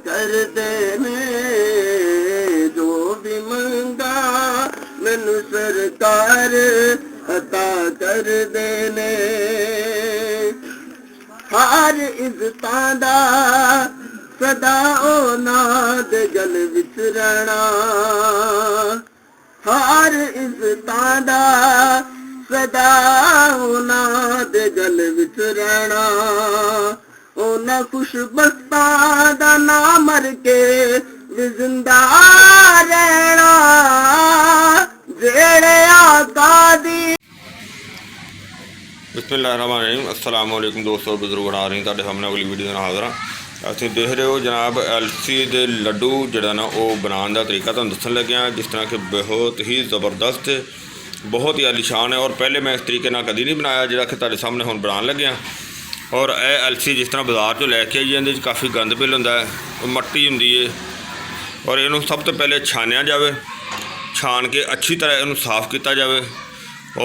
कर देने जो भी मंगा मैनू सरकार अता कर देने हर इज्जतां दा सदा ओना दे गल विच रहना हर इज्जतां दा सदा ओना दे गल विच रहना ओना खुशबख्तां दा ना मर के भी जिंदा रहना जेड़े आका दी। बिस्मिल्लाहिर्रहमानिर्रहीम। अस्सलाम वालेकुम दोस्तों, बुजुर्ग बना रही तुहाडे सामने अगली वीडियो नाल हाज़र हाँ। असीं देख रहे हो जनाब LC दे लड्डू जिहड़ा ना वो बनाने का तरीका तुहानूं दस्सण लगे हाँ, जिस तरह कि बहुत ही ज़बरदस्त बहुत ही आलीशान है। और पहले मैं इस तरीके नाल कदी नहीं बनाया जिहड़ा कि तुहाडे सामने हुण बनाउण लगे हाँ। और यह LC जिस तरह बाज़ार चों लैके आई इहदे काफ़ी गंद पिल हुंदा है, मट्टी हुंदी है। और इहनूं सब तो पहले छानिया जाए, छान के अच्छी तरह इहनूं साफ़ किया जाए।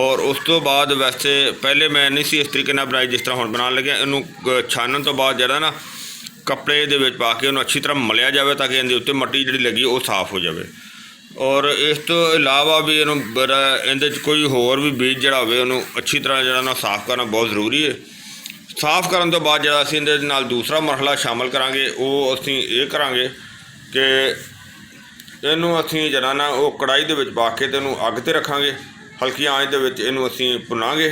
और उस तो बाद वैसे पहले मैं नहीं सी इस तरीके बनाई जिस तरह हुण बनाउण लगे। इहनूं छानण तो बाद जिहड़ा ना कपड़े दे विच पा के इहनूं अच्छी तरह मलिया जाए ताकि इहदे उत्ते मट्टी जिहड़ी लगी वो साफ़ हो जाए। और इस तो इलावा भी इहनूं इहदे कोई होर भी बीज जिहड़ा होवे उहनूं अच्छी तरह जिहड़ा ना साफ़ करना बहुत ज़रूरी है। साफ़ करन तो बाद जिहड़ा असीं इहदे नाल दूसरा मरहला शामिल करांगे वो असीं इह करांगे कि इहनूं असीं जिहड़ा ना वो कढ़ाई दे विच पा के ते इहनूं अग ते रखांगे, हल्की आंच दे विच इहनूं असीं भुनांगे।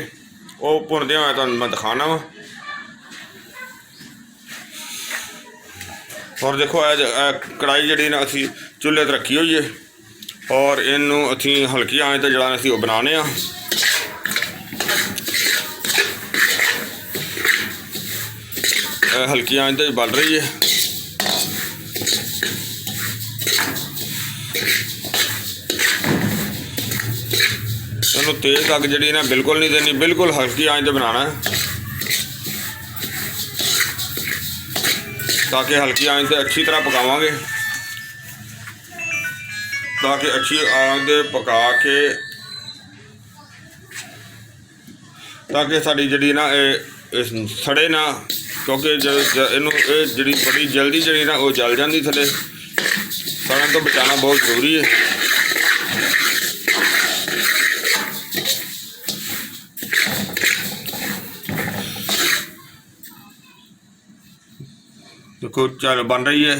वो भुनदे होए तुहानूं मैं दिखाना वा। और देखो कढ़ाई जिहड़ी ना असीं चुल्हे ते रखी हुई है और इहनूं असीं हल्की आंच ते जिहड़ा असीं बनाने आ। हल्की आंच ते बल रही है। इहनूं तेज़ अग जिहड़ी ना बिल्कुल नहीं देनी, बिल्कुल हल्की आंच ते बनाना है ताकि हल्की आंच से अच्छी तरह पकावांगे, ताकि अच्छी आंच दे पका के ताकि साड़ी जिहड़ी ना सड़े ना, क्योंकि इनू जी बड़ी जल्दी जी ना वो जल जाती थले। सड़न तो बचाना बहुत जरूरी है। देखो चल बन रही है,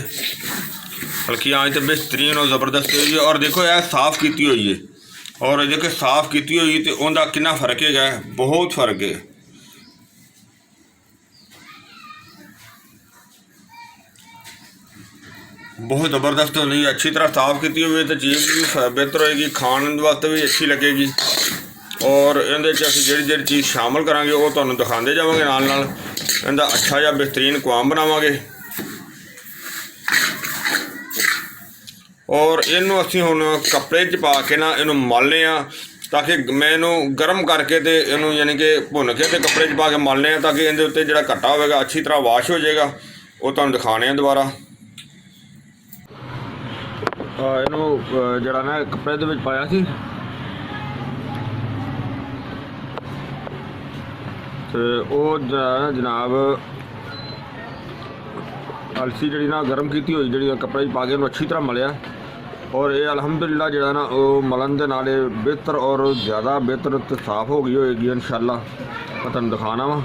हल्की आंच तो बेहतरीन और ज़बरदस्त हुई है। और देखो यह साफ़ की हुई है और जो साफ़ की हुई तो उनका कितना फ़र्क है, बहुत फ़र्क है। बहुत ज़बरदस्त होनी, अच्छी तरह साफ़ की हुई तो चीज़ भी बेहतर होएगी, खाने वास्ते भी अच्छी लगेगी। और इहदे जी जी चीज़ शामिल करांगे वो तुहानूं दिखाते जावांगे, नाल नाल इहदा अच्छा या बेहतरीन कवाम बनावांगे। और इनू असीं हुण कपड़े च पा के ना इनू मलने आ, ताकि मैं इनू गर्म करके ते इनू यानी कि भुन के ते कपड़े च पा के मलने आ, ताकि इहदे उत्ते जिहड़ा कट्टा होवेगा अच्छी तरह वाश हो जाएगा। वो तुहानूं दिखाने दोबारा। इनू जिहड़ा ना कपड़े दे विच पाया सी ते ओह जनाब LC जी ना गर्म की हुई जी कपड़े पा के अच्छी तरह मलिया। और ये अल्हम्दुलिल्लाह जो ना वो मलन के नाल बेहतर और ज़्यादा बेहतर तो साफ़ हो गई होगी इंशाअल्लाह। मैं तुहानूं दिखाना वा।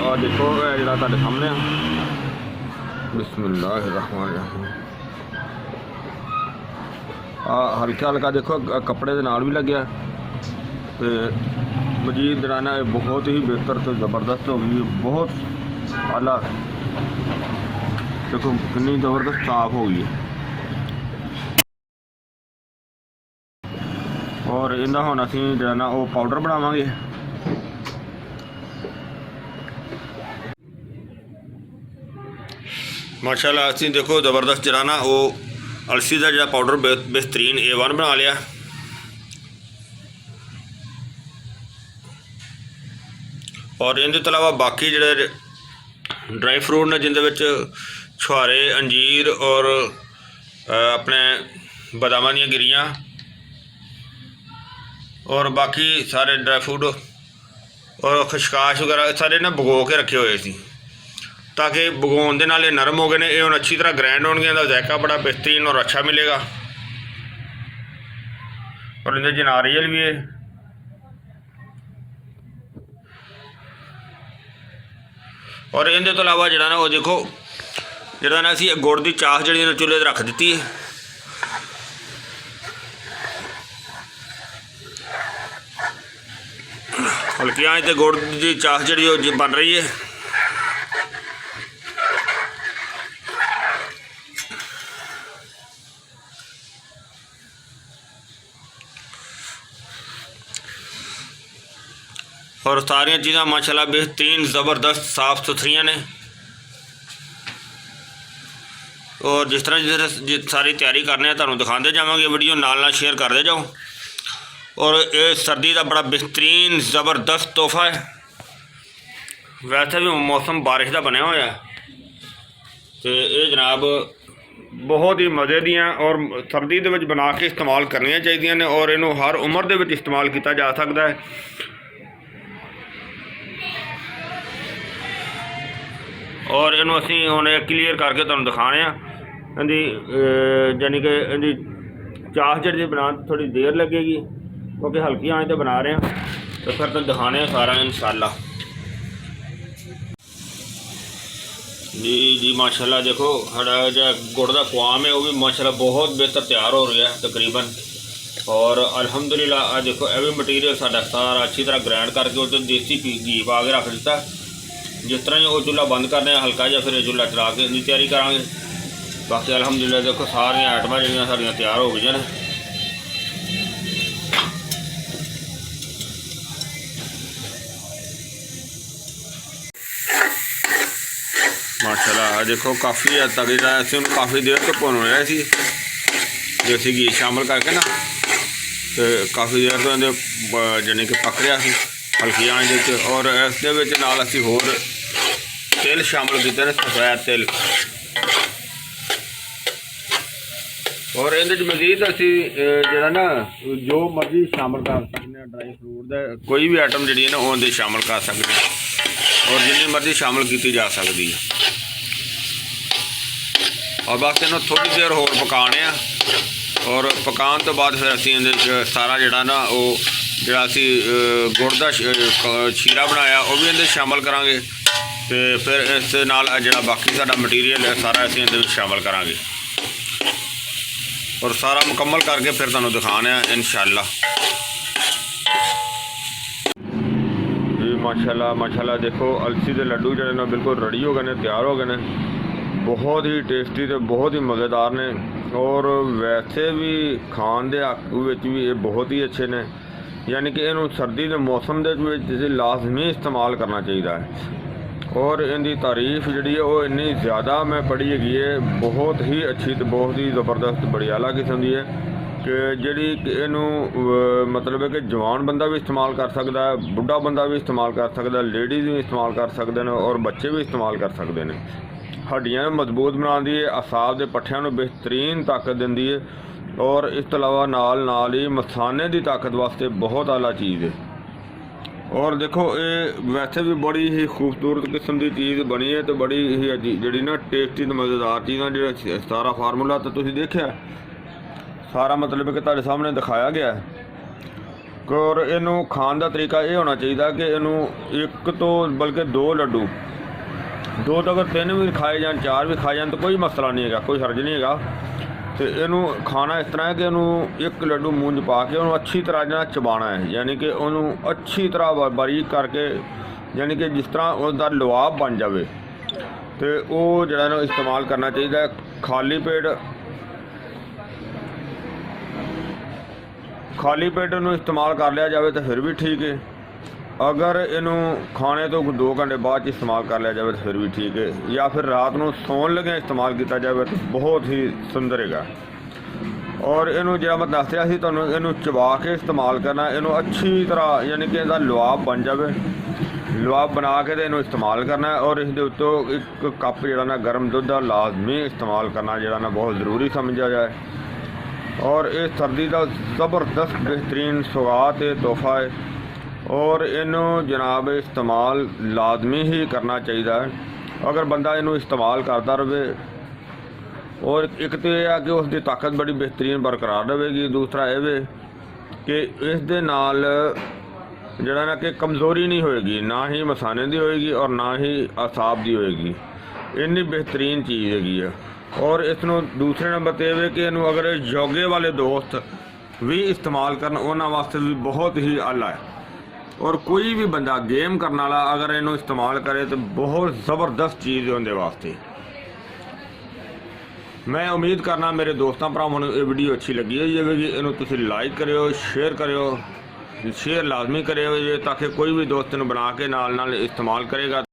और देखो जो तुहाडे सामने बिस्मिल्लाहिर्रहमानिर्रहीम हल्का हल्का देखो कपड़े के नाल भी लग्या तो मजीद जराना बहुत ही बेहतर तो ज़बरदस्त हो गई, बहुत आला। देखो कितनी ज़बरदस्त साफ़ हो गई है। और इहदा हुण असीं जो ना वो पाउडर बनावांगे। माशाअल्लाह असीं देखो ज़बरदस्त जो ना वो LC का जो पाउडर बेहतरीन A1 बना लिया। और इनके तो अलावा बाकी जोड़े ड्राई फ्रूट ने जिंदे विच छुहारे, अंजीर और अपने बादाम दी गिरियां और बाकी सारे ड्राई फ्रूट और खशकाश वगैरह सारे ना भगो के रखे हुए सी ताकि भगोन के नाल नरम हो गए ने। ये हुण अच्छी तरह ग्राइंड होणगे, इहदा जायका बड़ा बेहतरीन और अच्छा मिलेगा। और इहदे च नारियल भी है। और इहदे तो इलावा जिहड़ा ना वो देखो जिहड़ा ना असीं गुड़ की चाह जिहड़ी ना चुल्हे ते रख दित्ती है। हल्की आंच ते गुड़ की चाह जिहड़ी बन रही है। और सारिया चीज़ां माशाल्लाह बेहतरीन ज़बरदस्त साफ़ सुथरियाँ ने। और जिस तरह सारी तैयारी करने तुहानूं दिखाते जावांगे, वीडियो नाल शेयर करते जाओ। और ये सर्दी का बड़ा बेहतरीन ज़बरदस्त तोहफा है। वैसे भी मौसम बारिश का बनया हुआ है तो ये जनाब बहुत ही मज़े दियाँ और सर्दी दे विच बना के इस्तेमाल करनियां चाहिए ने। और इनू हर उम्र दे विच इस्तेमाल किया जा सकता है। और इनू असी हुण क्लीयर करके तुहानूं दिखाने इहदी यानी कि इहदी चाह जी बना थोड़ी देर लगेगी क्योंकि हल्की आंच ते बना रहे हैं। तो फिर तुहानूं दिखाने सारा इंशाअल्लाह। जी माशाल्लाह देखो साड़ा जो गुड़ का कुआम है वो भी माशाल्लाह बहुत बेहतर तैयार हो रहा है तकरीबन। और अल्हम्दुलिल्लाह देखो यह भी मटीरियल साड़ा सारा अच्छी तरह ग्राइंड करके उस देसी घी पा के रख दिता। जिस तरह ही वो चूल्हा बंद करने हल्का जा फिर चूल्हा चला के इनकी तैयारी करांगे। बाकी अल्हम्दुलिल्लाह देखो सारिया आइटमां जिहड़ियां साडियां तैयार हो गई ने। माशाल्लाह देखो काफ़ी हद तक जो असीं काफ़ी देर तो भुन रहे थे देसी घी शामिल करके ना, तो काफ़ी देर तो इहदे जानी कि पक रहा सी हल्की आंच दे। और इस दे विच नाल असीं होर तेल शामिल किए ने, सफ़ेद तेल। और इहदे च मजीद असीं जिहड़ा ना जो मर्जी शामिल कर सकते हैं, ड्राई फ्रूट का कोई भी आइटम जिहड़ी है ना वो शामिल कर सकते हैं और जिन्नी मर्जी शामिल की जा सकती है। और बस इन्हों थोड़ी देर होर पकाने आ। और पकाने तो बाद फिर असीं इहदे च सारा जिहड़ा ना वो जिहड़ा असीं गुड़ का शीरा बनाया वो भी इहदे शामिल करांगे। तो फिर इस नाल जिहड़ा बाकी साडा मटीरियल है सारा असीं इहदे विच शामिल करांगे। और सारा मुकम्मल करके फिर तुहानूं दिखाने इंशाअल्लाह। जी माशाल्लाह माशाल्लाह देखो अलसी के लड्डू जो ना बिल्कुल रेडी हो गए ने, तैयार हो गए ने। बहुत ही टेस्टी तो बहुत ही मज़ेदार ने। और वैसे भी खान के हक भी ये बहुत ही अच्छे ने। यानी कि इनू सर्दी के मौसम के लाजमी इस्तेमाल करना चाहिए है। और इनकी तारीफ जी वो इन्नी ज़्यादा मैं पढ़ी है, बहुत ही अच्छी तो बहुत ही ज़बरदस्त बड़ी आला किस्म की है कि जी इनू मतलब है कि जवान बंदा भी इस्तेमाल कर सकता है, बुढ़ा बंदा भी इस्तेमाल कर सकता है, लेडीज़ भी इस्तेमाल कर सकते हैं और बच्चे भी इस्तेमाल कर सकते हैं। हड्डियां मजबूत बनाती है, असाब के पट्ठियां नूं बेहतरीन ताकत देती है। और इस तो अलावा नाल ही मसाने की ताकत वास्ते बहुत आला चीज़ है। और देखो ये वैसे भी बड़ी ही खूबसूरत किस्म की चीज़ बनी है तो बड़ी ही जी ना टेस्टी तो मज़ेदार चीज़ां जो सारा फार्मूला तो तुसीं देखिया सारा मतलब कि तुहाडे सामने दिखाया गया है। और इनू खान का तरीका ये होना चाहिए कि इनू एक तो बल्कि दो लड्डू दो तो अगर तीन भी खाए जाए चार भी खाए जाए तो कोई मसला नहीं है, कोई हर्ज नहीं है। तो इनू खाना इस तरह है कि इनू एक लड्डू मूंज पा के उन्होंने अच्छी तरह जना चबाना है। यानी कि उन्होंने अच्छी तरह बारीक करके यानी कि जिस तरह उसका लुआब बन जाए तो वो जरा ना इस्तेमाल करना चाहिए। खाली पेट इनू इस्तेमाल कर लिया जाए तो फिर भी ठीक है। अगर इनू खाने तो 2 घंटे बाद इस्तेमाल कर लिया जाए तो फिर भी ठीक है। या फिर रात को सौन लगे इस्तेमाल किया जाए तो बहुत ही सुंदर है। और इनू जो मैं दस रहा तो इनू चबा के इस्तेमाल करना, इनू अच्छी तरह यानी कि इसका लुआब बन जाए, लुआब बना के तो इनू इस्तेमाल करना है। और इस उत्तों एक कप जो ना गर्म दुध का लाजमी इस्तेमाल करना जो ना बहुत ज़रूरी समझा जाए। और इस सर्दी का ज़बरदस्त बेहतरीन सौगात है, तोहफा है। ਔਰ ਇਹਨੂੰ ਜਨਾਬ ਇਸਤੇਮਾਲ ਲਾਜ਼ਮੀ ਹੀ ਕਰਨਾ ਚਾਹੀਦਾ ਹੈ। ਅਗਰ ਬੰਦਾ ਇਹਨੂੰ ਇਸਤੇਮਾਲ ਕਰਦਾ ਰਹੇ ਔਰ ਇੱਕ ਤਾਂ ਇਹ ਆ ਕਿ ਉਸ ਦੀ ਤਾਕਤ ਬੜੀ ਬਿਹਤਰੀਨ ਬਰਕਰਾਰ ਰਹੇਗੀ। ਦੂਸਰਾ ਇਹ ਵੇ ਕਿ ਇਸ ਦੇ ਨਾਲ ਜਿਹੜਾ ਨਾ ਕਿ ਕਮਜ਼ੋਰੀ ਨਹੀਂ ਹੋਏਗੀ, ਨਾ ਹੀ ਮਸਾਨੇ ਦੀ ਹੋਏਗੀ ਔਰ ਨਾ ਹੀ ਅਸਾਬ ਦੀ ਹੋਏਗੀ। ਇੰਨੀ ਬਿਹਤਰੀਨ ਚੀਜ਼ ਹੈਗੀ ਆ। ਔਰ ਇਸ ਨੂੰ ਦੂਸਰੇ ਨੰਬਰ 'ਤੇ ਇਹ ਵੇ ਕਿ ਇਹਨੂੰ ਅਗਰ ਯੋਗੇ ਵਾਲੇ ਦੋਸਤ ਵੀ ਇਸਤੇਮਾਲ ਕਰਨ ਉਹਨਾਂ ਵਾਸਤੇ ਵੀ ਬਹੁਤ ਹੀ ਆਲਾ ਹੈ। ਔਰ ਕੋਈ ਵੀ ਬੰਦਾ ਗੇਮ ਕਰਨ ਵਾਲਾ ਅਗਰ ਇਹਨੂੰ ਇਸਤੇਮਾਲ ਕਰੇ ਤਾਂ ਬਹੁਤ ਜ਼ਬਰਦਸਤ ਚੀਜ਼ ਹੈ ਉਹਦੇ ਵਾਸਤੇ। मैं उम्मीद करना मेरे दोस्तों भरावां नूं ये वीडियो अच्छी लगी होगी। इनू तुसीं लाइक करियो, शेयर करियो, शेयर लाजमी करियो ताकि कोई भी दोस्त इनू बना के नाल इस्तेमाल करेगा।